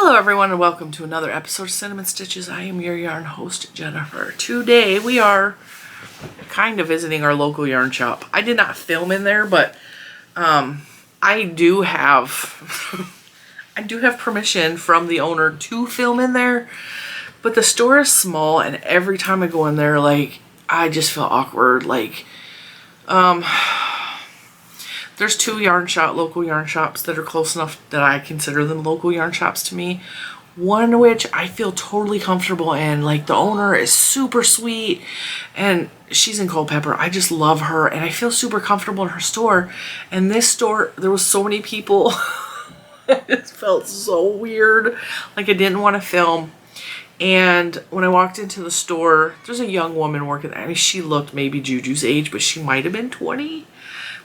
Hello everyone and welcome to another episode of Cinnamon Stitches. I am your yarn host, Jennifer. Today we are kind of visiting our local yarn shop. I did not film in there, but I do have permission from the owner to film in there. But the store is small and every time I go in there, like, I just feel awkward. Like, there's two local yarn shops that are close enough that I consider them local yarn shops to me. One which I feel totally comfortable in. Like, the owner is super sweet and she's in Culpeper. I just love her and I feel super comfortable in her store. And this store, there was so many people. It felt so weird. Like, I didn't want to film. And when I walked into the store, there's a young woman working there. I mean, she looked maybe Juju's age, but she might have been 20.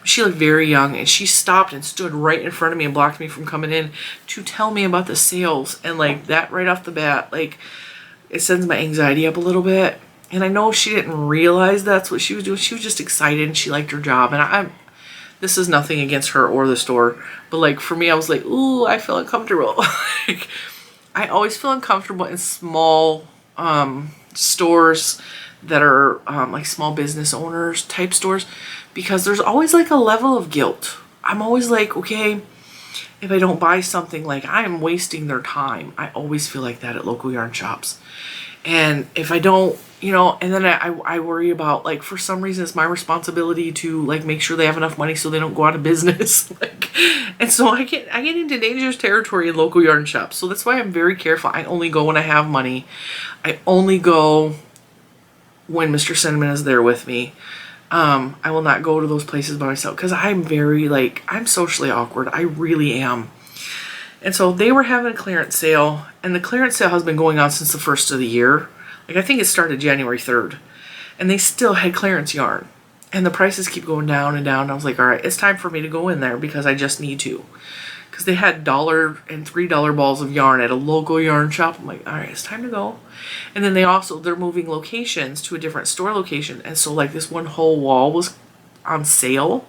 She looked very young, and she stopped and stood right in front of me and blocked me from coming in to tell me about the sales. And like that right off the bat, like, it sends my anxiety up a little bit. And I know she didn't realize that's what she was doing. She was just excited and she liked her job. And this is nothing against her or the store, but like for me, I was like, ooh, I feel uncomfortable. Like, I always feel uncomfortable in small stores that are like small business owners type stores, because there's always like a level of guilt. I'm always like, okay, if I don't buy something, like, I am wasting their time. I always feel like that at local yarn shops. And if I don't, you know, and then I worry about, like, for some reason it's my responsibility to like make sure they have enough money so they don't go out of business. Like, and so I get into dangerous territory in local yarn shops. So that's why I'm very careful. I only go when I have money. I only go when Mr. Cinnamon is there with me. I will not go to those places by myself because I'm very, like, I'm socially awkward. I really am. And so they were having a clearance sale, and the clearance sale has been going on since the first of the year. Like, I think it started January 3rd, and they still had clearance yarn, and the prices keep going down and down. And I was like, all right, it's time for me to go in there because I just need to. Because they had $1 and $3 balls of yarn at a local yarn shop. I'm like, all right, it's time to go. And then they're moving locations to a different store location. And so like this one whole wall was on sale.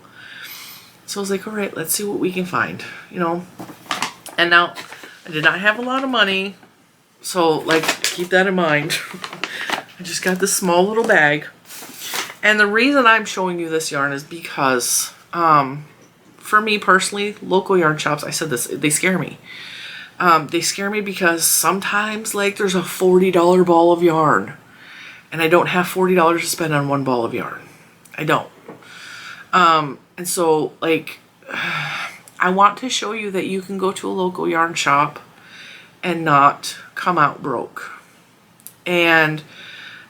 So I was like, all right, let's see what we can find, you know. And now I did not have a lot of money. So like, keep that in mind. I just got this small little bag. And the reason I'm showing you this yarn is because, for me personally, local yarn shops, I said this, they scare me. They scare me because sometimes, like, there's a $40 ball of yarn and I don't have $40 to spend on one ball of yarn. I don't. And so, like, I want to show you that you can go to a local yarn shop and not come out broke. And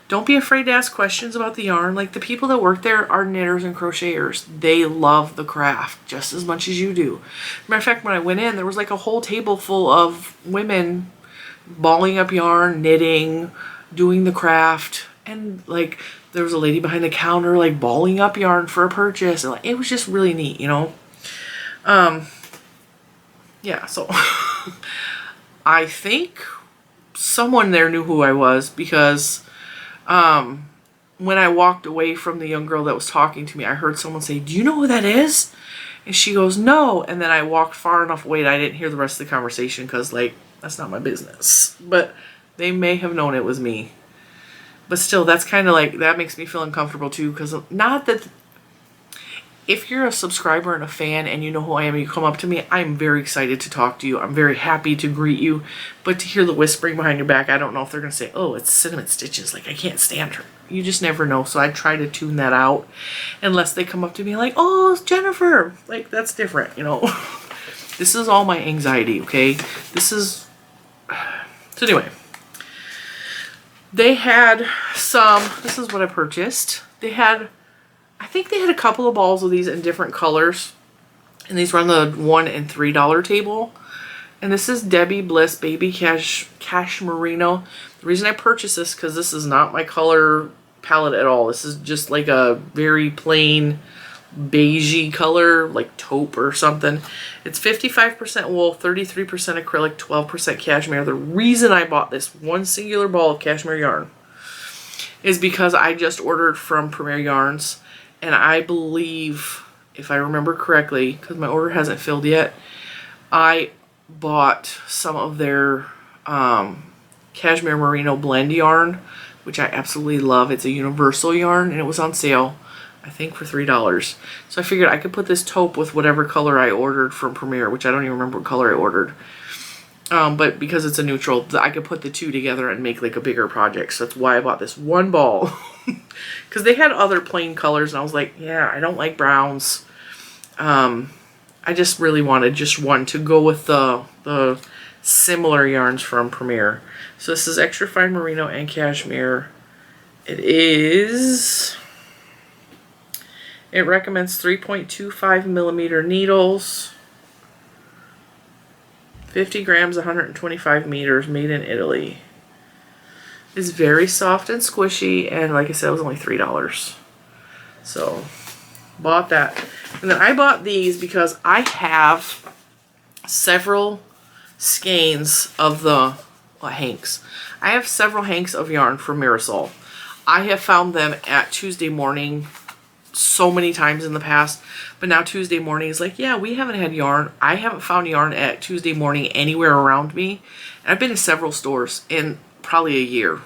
don't be afraid to ask questions about the yarn. Like, the people that work there are knitters and crocheters. They love the craft just as much as you do. Matter of fact, when I went in, there was like a whole table full of women balling up yarn, knitting, doing the craft. And like, there was a lady behind the counter like balling up yarn for a purchase. And like, it was just really neat, you know? Yeah, so I think someone there knew who I was, because when I walked away from the young girl that was talking to me, I heard someone say, do you know who that is? And she goes, no. And then I walked far enough away that I didn't hear the rest of the conversation because, like, that's not my business. But they may have known it was me. But still, that's kind of like, that makes me feel uncomfortable too, because not that, if you're a subscriber and a fan and you know who I am and you come up to me, I'm very excited to talk to you. I'm very happy to greet you. But to hear the whispering behind your back, I don't know if they're going to say, oh, it's Cinnamon Stitches. Like, I can't stand her. You just never know. So I try to tune that out unless they come up to me like, oh, it's Jennifer. Like, that's different, you know. This is all my anxiety, okay? This is... So anyway, they had some... This is what I purchased. They had... I think they had a couple of balls of these in different colors. And these were on the $1 and $3 table. And this is Debbie Bliss Baby Cash Merino. The reason I purchased this, because this is not my color palette at all. This is just like a very plain beigey color, like taupe or something. It's 55% wool, 33% acrylic, 12% cashmere. The reason I bought this one singular ball of cashmere yarn is because I just ordered from Premier Yarns. And I believe, if I remember correctly, because my order hasn't filled yet, I bought some of their cashmere merino blend yarn, which I absolutely love. It's a universal yarn and it was on sale, I think for $3. So I figured I could put this taupe with whatever color I ordered from Premier, which I don't even remember what color I ordered. But because it's a neutral, I could put the two together and make like a bigger project. So that's why I bought this one ball. Because they had other plain colors and I was like, yeah, I don't like browns. I just really wanted just one to go with the similar yarns from Premier. So this is extra fine merino and cashmere. It recommends 3.25 millimeter needles, 50 grams, 125 meters, made in Italy. It's very soft and squishy, and like I said, it was only $3. So, bought that. And then I bought these because I have several skeins of the hanks. I have several hanks of yarn from Mirasol. I have found them at Tuesday Morning so many times in the past, but now Tuesday Morning is like, yeah, we haven't had yarn. I haven't found yarn at Tuesday Morning anywhere around me. And I've been to several stores in probably a year.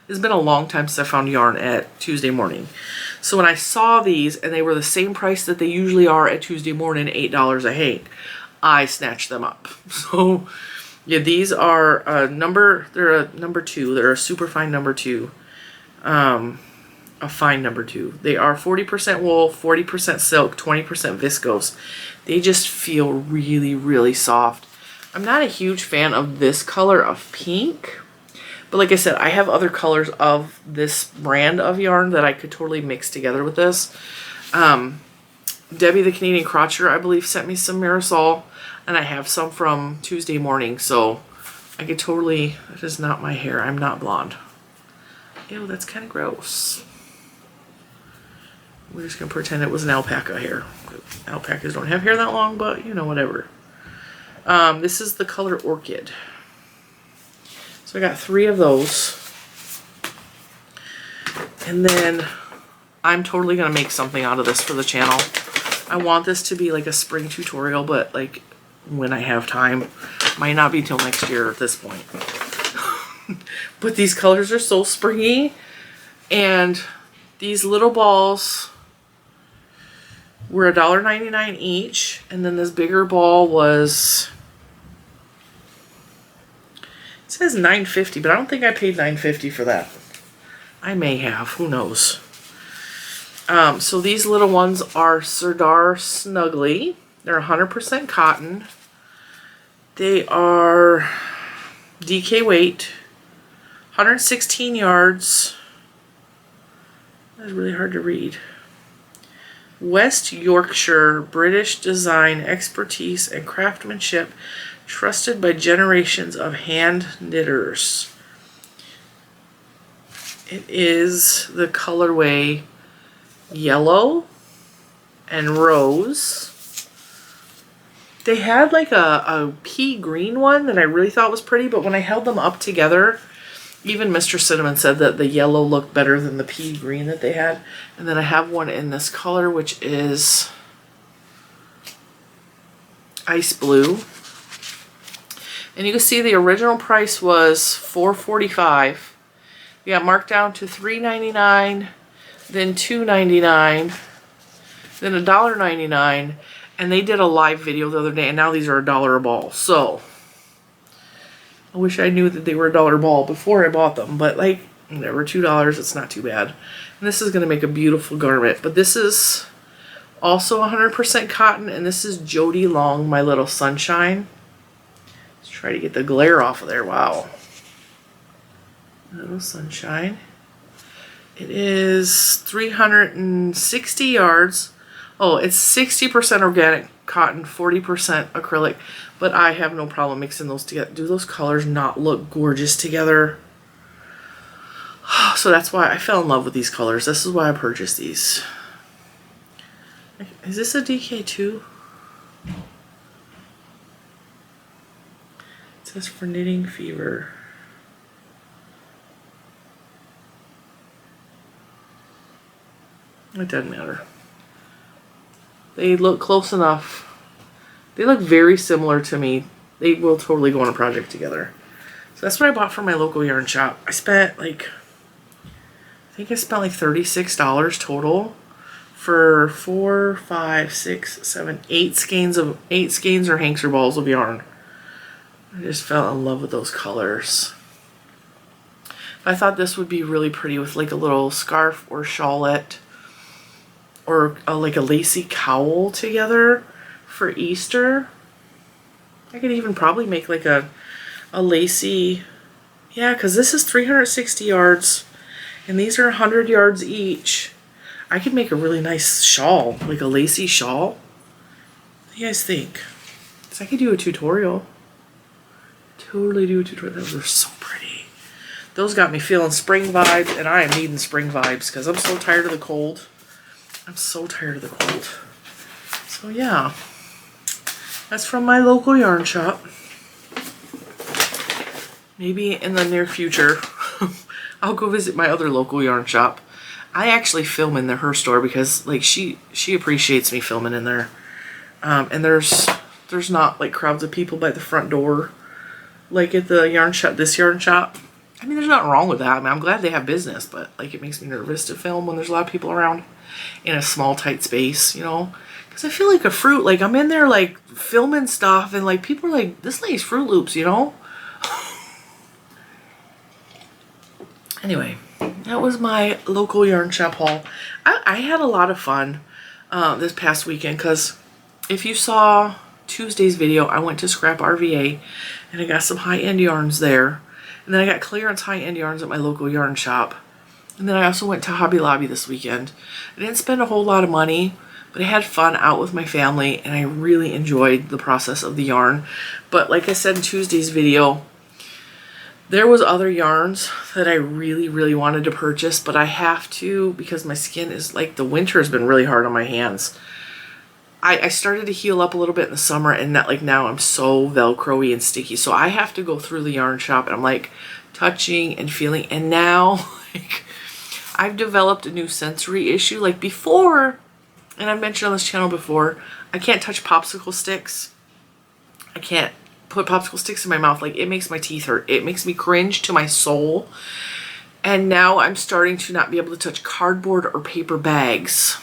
It's been a long time since I found yarn at Tuesday Morning. So when I saw these and they were the same price that they usually are at Tuesday Morning, $8 a hank, I snatched them up. So yeah, these are they're a number 2. They're a super fine number 2. A fine number 2. They are 40% wool, 40% silk, 20% viscose. They just feel really, really soft. I'm not a huge fan of this color of pink, but like I said, I have other colors of this brand of yarn that I could totally mix together with this. Debbie the Canadian Crotcher, I believe, sent me some Mirasol, and I have some from Tuesday Morning, so I could totally, that is not my hair, I'm not blonde. Ew, that's kind of gross. We're just going to pretend it was an alpaca hair. Alpacas don't have hair that long, but you know, whatever. This is the color Orchid. So I got 3 of those. And then I'm totally going to make something out of this for the channel. I want this to be like a spring tutorial, but like when I have time. Might not be till next year at this point. But these colors are so springy. And these little balls were $1.99 each, and then this bigger ball was, it says $9.50, but I don't think I paid $9.50 for that. I may have, who knows. So these little ones are Serdar Snuggly. They're 100% cotton. They are DK weight, 116 yards. That's really hard to read. West Yorkshire, British design, expertise, and craftsmanship, trusted by generations of hand knitters. It is the colorway yellow and rose. They had like a pea green one that I really thought was pretty, but when I held them up together, even Mr. Cinnamon said that the yellow looked better than the pea green that they had. And then I have one in this color, which is ice blue. And you can see the original price was $4.45. We got marked down to $3.99, then $2.99, then $1.99. And they did a live video the other day, and now these are $1 a ball. So I wish I knew that they were $1 a ball before I bought them, but like, whatever, $2, it's not too bad. And this is going to make a beautiful garment, but this is also 100% cotton, and this is Jody Long, My Little Sunshine. Let's try to get the glare off of there. Wow. Little Sunshine. It is 360 yards. Oh, it's 60% organic cotton, 40% acrylic, but I have no problem mixing those together. Do those colors not look gorgeous together? So that's why I fell in love with these colors. This is why I purchased these. Is this a DK2? It says for knitting fever. It doesn't matter. They look close enough. They look very similar to me. they will totally go on a project together. So that's what I bought from my local yarn shop. I spent like, I think I spent like $36 total for 4, 5, 6, 7, 8 skeins or hanks or balls of yarn. I just fell in love with those colors. I thought this would be really pretty with like a little scarf or shawlette or like a lacy cowl together for Easter. I could even probably make like a lacy, yeah, because this is 360 yards and these are 100 yards each. I could make a really nice shawl, like a lacy shawl. What do you guys think? Because I could do a tutorial. Totally do a tutorial. Those are so pretty. Those got me feeling spring vibes, and I am needing spring vibes because I'm so tired of the cold. I'm so tired of the cold. So yeah, that's from my local yarn shop. Maybe in the near future, I'll go visit my other local yarn shop. I actually film in her store because like she appreciates me filming in there. And there's not like crowds of people by the front door like at the yarn shop, this yarn shop. I mean, there's nothing wrong with that. I mean, I'm glad they have business, but like it makes me nervous to film when there's a lot of people around in a small, tight space, you know? Because I feel like a fruit, like I'm in there like filming stuff and like people are like, this lady's Fruit Loops, you know? Anyway, that was my local yarn shop haul. I had a lot of fun this past weekend because if you saw Tuesday's video, I went to Scrap RVA and I got some high-end yarns there. And then I got clearance high-end yarns at my local yarn shop. And then I also went to Hobby Lobby this weekend. I didn't spend a whole lot of money, but I had fun out with my family and I really enjoyed the process of the yarn. But like I said in Tuesday's video, there was other yarns that I really, really wanted to purchase, but I have to because my skin is like, the winter has been really hard on my hands. I started to heal up a little bit in the summer and not like now I'm so Velcro-y and sticky. So I have to go through the yarn shop and I'm like touching and feeling. And now like I've developed a new sensory issue. Like before, and I've mentioned on this channel before, I can't touch popsicle sticks. I can't put popsicle sticks in my mouth. Like it makes my teeth hurt. It makes me cringe to my soul. And now I'm starting to not be able to touch cardboard or paper bags.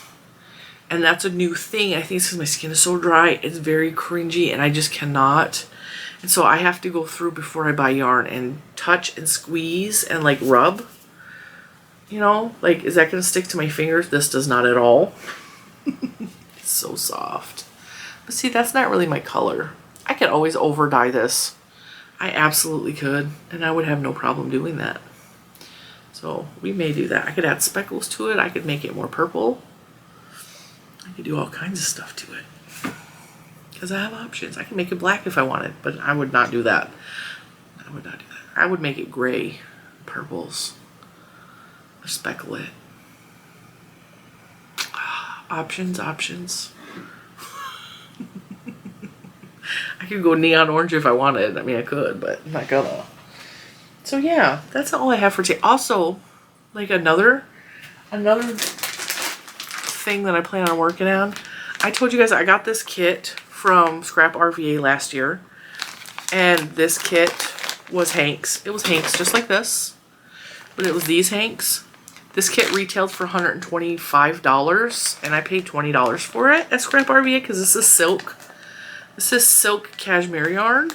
And that's a new thing. I think it's because my skin is so dry. It's very cringy and I just cannot. And so I have to go through before I buy yarn and touch and squeeze and like rub. You know, like is that going to stick to my fingers? This does not at all. It's so soft. But see, that's not really my color. I could always over dye this. I absolutely could. And I would have no problem doing that. So we may do that. I could add speckles to it. I could make it more purple. I could do all kinds of stuff to it because I have options. I can make it black if I wanted, but I would not do that. I would not do that. I would make it gray, purples, or speckle it. Options, options. I could go neon orange if I wanted. I mean, I could, but I'm not gonna. So yeah, that's all I have for today. Also, like another thing that I plan on working on. I told you guys I got this kit from Scrap RVA last year. And this kit was hanks. It was hanks just like this. But it was these hanks. This kit retailed for $125 and I paid $20 for it at Scrap RVA because this is silk. This is silk cashmere yarn.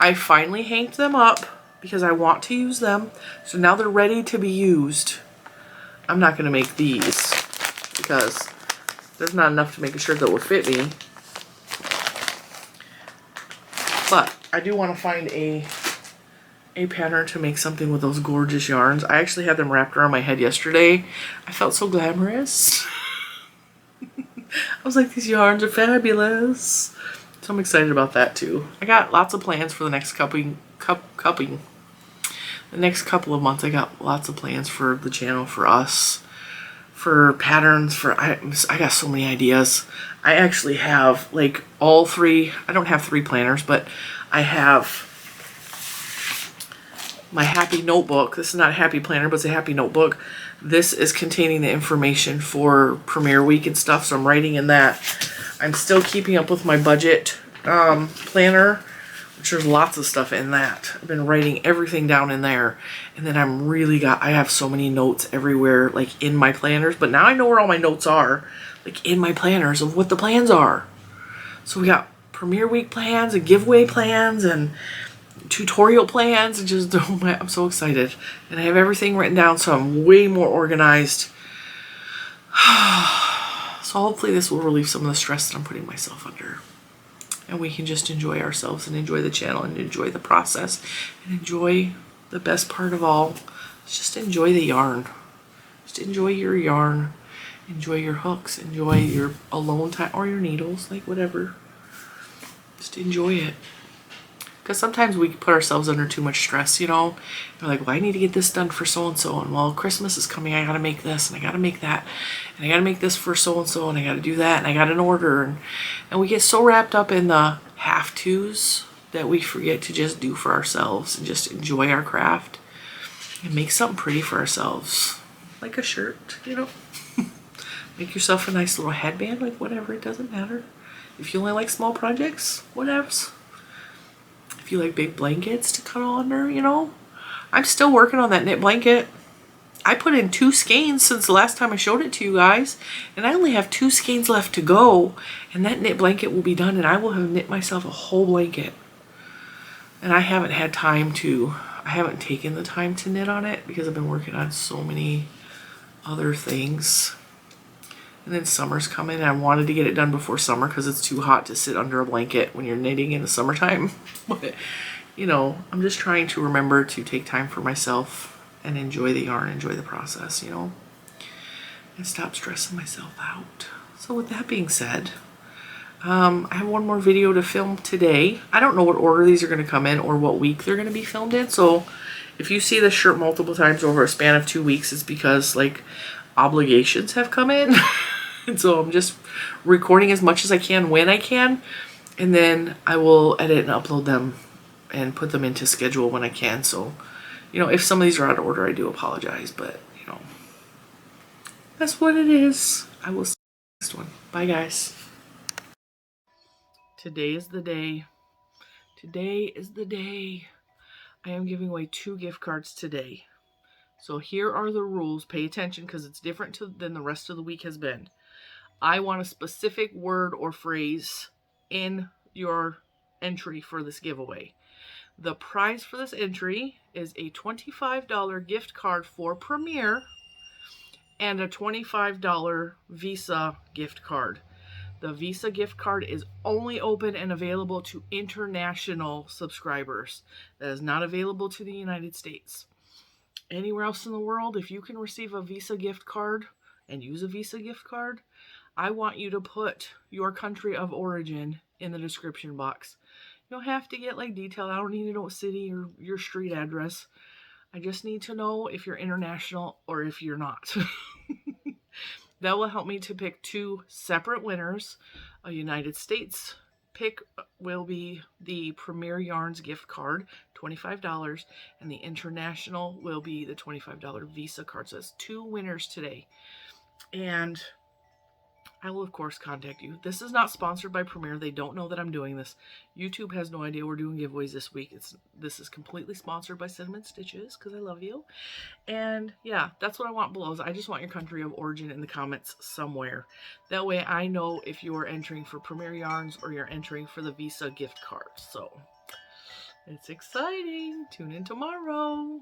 I finally hanked them up because I want to use them. So now they're ready to be used. I'm not going to make these because there's not enough to make a shirt that will fit me. But I do want to find a pattern to make something with those gorgeous yarns. I actually had them wrapped around my head yesterday. I felt so glamorous. I was like, these yarns are fabulous. So I'm excited about that too. I got lots of plans for the next the next couple of months. I got lots of plans for the channel, for us, for patterns, I got so many ideas. I actually have like all three. I don't have 3 planners, but I have my happy notebook. This is not a happy planner, but it's a happy notebook. This is containing the information for premiere week and stuff, so I'm writing in that. I'm still keeping up with my budget planner, which there's lots of stuff in that. I've been writing everything down in there. And then I have so many notes everywhere, like in my planners. But now I know where all my notes are, like in my planners of what the plans are. So we got premiere week plans and giveaway plans and tutorial plans. And just, oh my, I'm so excited. And I have everything written down, so I'm way more organized. So hopefully this will relieve some of the stress that I'm putting myself under. And we can just enjoy ourselves and enjoy the channel and enjoy the process and enjoy the best part of all. Just enjoy the yarn. Just enjoy your yarn. Enjoy your hooks. Enjoy your alone time or your needles, like whatever. Just enjoy it. Because sometimes we put ourselves under too much stress, you know. We're like, well, I need to get this done for so-and-so. And well, Christmas is coming. I got to make this and I got to make that. And I got to make this for so-and-so. And I got to do that. And I got an order. And we get so wrapped up in the have-tos that we forget to just do for ourselves and just enjoy our craft and make something pretty for ourselves. Like a shirt, you know. Make yourself a nice little headband, like whatever. It doesn't matter. If you only like small projects, whatevs. If you like big blankets to cuddle under, you know. I'm still working on that knit blanket. I put in 2 skeins since the last time I showed it to you guys. And I only have 2 skeins left to go. And that knit blanket will be done and I will have knit myself a whole blanket. And I haven't had time to, I haven't taken the time to knit on it because I've been working on so many other things. And then summer's coming and I wanted to get it done before summer because it's too hot to sit under a blanket when you're knitting in the summertime. But, you know, I'm just trying to remember to take time for myself and enjoy the yarn, enjoy the process, you know, and stop stressing myself out. So with that being said, I have one more video to film today. I don't know what order these are going to come in or what week they're going to be filmed in. So if you see this shirt multiple times over a span of 2 weeks, it's because like obligations have come in. And so I'm just recording as much as I can when I can. And then I will edit and upload them and put them into schedule when I can. So, you know, if some of these are out of order, I do apologize. But, you know, that's what it is. I will see you next one. Bye, guys. Today is the day. Today is the day. I am giving away 2 gift cards today. So here are the rules. Pay attention because it's different than the rest of the week has been. I want a specific word or phrase in your entry for this giveaway. The prize for this entry is a $25 gift card for Premiere and a $25 Visa gift card. The Visa gift card is only open and available to international subscribers. That is not available to the United States. Anywhere else in the world, if you can receive a Visa gift card and use a Visa gift card, I want you to put your country of origin in the description box. You don't have to get like detailed. I don't need to know what city or your street address. I just need to know if you're international or if you're not. That will help me to pick 2 separate winners. A United States pick will be the Premier Yarns gift card, $25, and the international will be the $25 Visa card. So that's 2 winners today. And I will, of course, contact you. This is not sponsored by Premiere. They don't know that I'm doing this. YouTube has no idea we're doing giveaways this week. This is completely sponsored by Cinnamon Stitches because I love you. And yeah, that's what I want below. I just want your country of origin in the comments somewhere. That way I know if you are entering for Premiere Yarns or you're entering for the Visa gift card. So it's exciting. Tune in tomorrow.